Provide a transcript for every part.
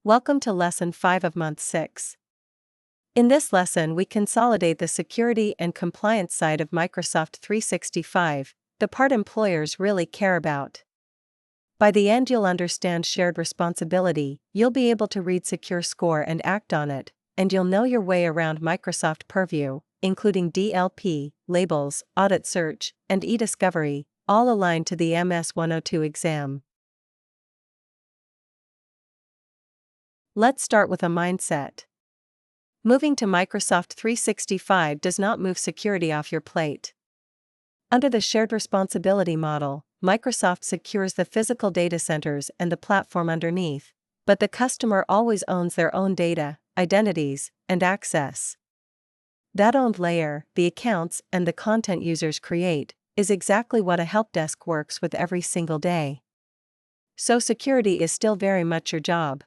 Welcome to Lesson 5 of Month 6. In this lesson, we consolidate the security and compliance side of Microsoft 365, the part employers really care about. By the end, you'll understand shared responsibility, you'll be able to read Secure Score and act on it, and you'll know your way around Microsoft Purview, including DLP, labels, audit search, and eDiscovery, all aligned to the MS 102 exam. Let's start with a mindset. Moving to Microsoft 365 does not move security off your plate. Under the shared responsibility model, Microsoft secures the physical data centers and the platform underneath, but the customer always owns their own data, identities, and access. That owned layer, the accounts and the content users create, is exactly what a Helpdesk works with every single day. So security is still very much your job.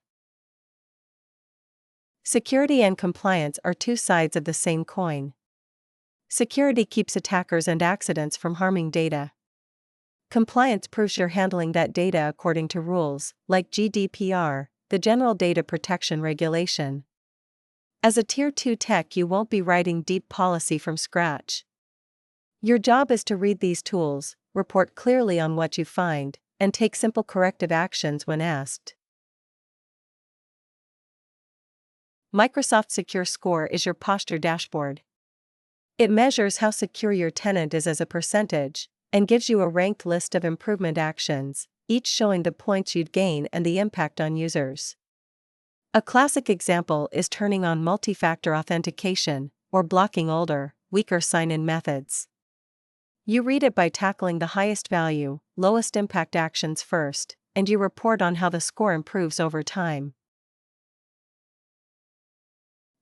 Security and compliance are two sides of the same coin. Security keeps attackers and accidents from harming data. Compliance proves you're handling that data according to rules, like GDPR, the General Data Protection Regulation. As a Tier 2 tech, you won't be writing deep policy from scratch. Your job is to read these tools, report clearly on what you find, and take simple corrective actions when asked. Microsoft Secure Score is your posture dashboard. It measures how secure your tenant is as a percentage, and gives you a ranked list of improvement actions, each showing the points you'd gain and the impact on users. A classic example is turning on multi-factor authentication, or blocking older, weaker sign-in methods. You read it by tackling the highest value, lowest impact actions first, and you report on how the score improves over time.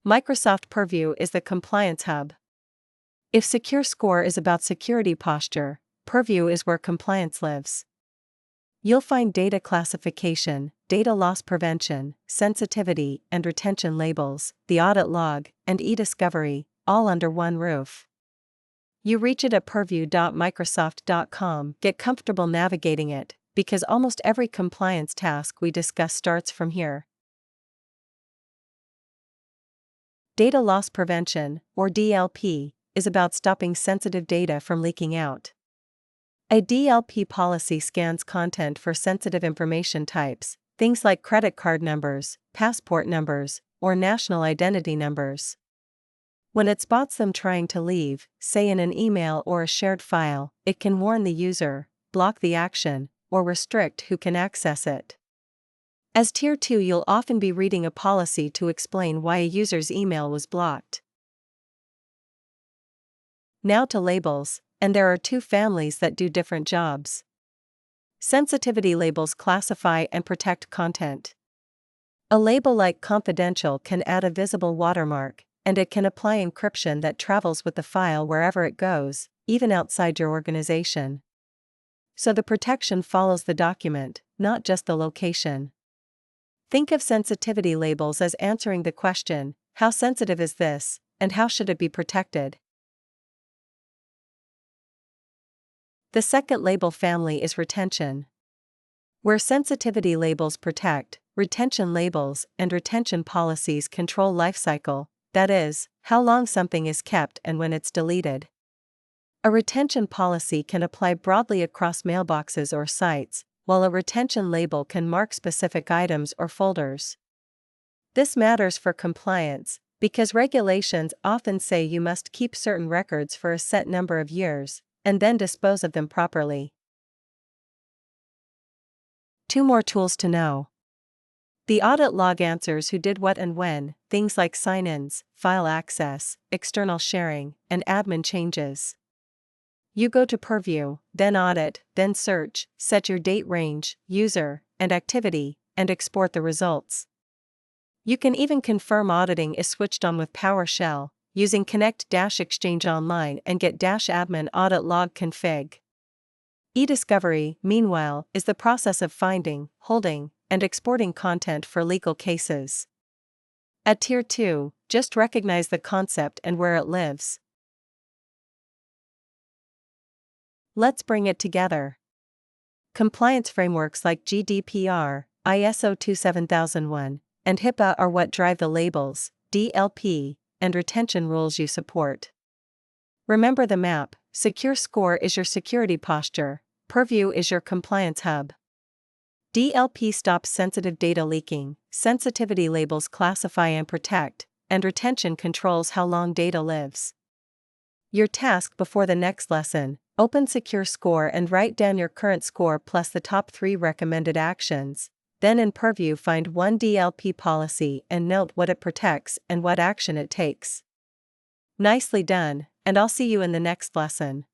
Microsoft Purview is the compliance hub. If Secure Score is about security posture, Purview is where compliance lives. You'll find data classification, data loss prevention, sensitivity and retention labels, the audit log, and eDiscovery, all under one roof. You reach it at purview.microsoft.com. Get comfortable navigating it, because almost every compliance task we discuss starts from here. Data loss prevention, or DLP, is about stopping sensitive data from leaking out. A DLP policy scans content for sensitive information types, things like credit card numbers, passport numbers, or national identity numbers. When it spots them trying to leave, say in an email or a shared file, it can warn the user, block the action, or restrict who can access it. As Tier 2, you'll often be reading a policy to explain why a user's email was blocked. Now to labels, and there are two families that do different jobs. Sensitivity labels classify and protect content. A label like confidential can add a visible watermark, and it can apply encryption that travels with the file wherever it goes, even outside your organization. So the protection follows the document, not just the location. Think of sensitivity labels as answering the question, how sensitive is this, and how should it be protected? The second label family is retention. Where sensitivity labels protect, retention labels and retention policies control lifecycle, that is, how long something is kept and when it's deleted. A retention policy can apply broadly across mailboxes or sites, while a retention label can mark specific items or folders. This matters for compliance, because regulations often say you must keep certain records for a set number of years, and then dispose of them properly. Two more tools to know. The audit log answers who did what and when, things like sign-ins, file access, external sharing, and admin changes. You go to Purview, then Audit, then Search, set your date range, user, and activity, and export the results. You can even confirm auditing is switched on with PowerShell, using Connect-Exchange Online and get-admin audit log config. eDiscovery, meanwhile, is the process of finding, holding, and exporting content for legal cases. At Tier 2, just recognize the concept and where it lives. Let's bring it together. Compliance frameworks like GDPR, ISO 27001, and HIPAA are what drive the labels, DLP, and retention rules you support. Remember the map: Secure Score is your security posture, Purview is your compliance hub. DLP stops sensitive data leaking, sensitivity labels classify and protect, and retention controls how long data lives. Your task before the next lesson: open Secure Score and write down your current score plus the top 3 recommended actions. Then in Purview find one DLP policy and note what it protects and what action it takes. Nicely done, and I'll see you in the next lesson.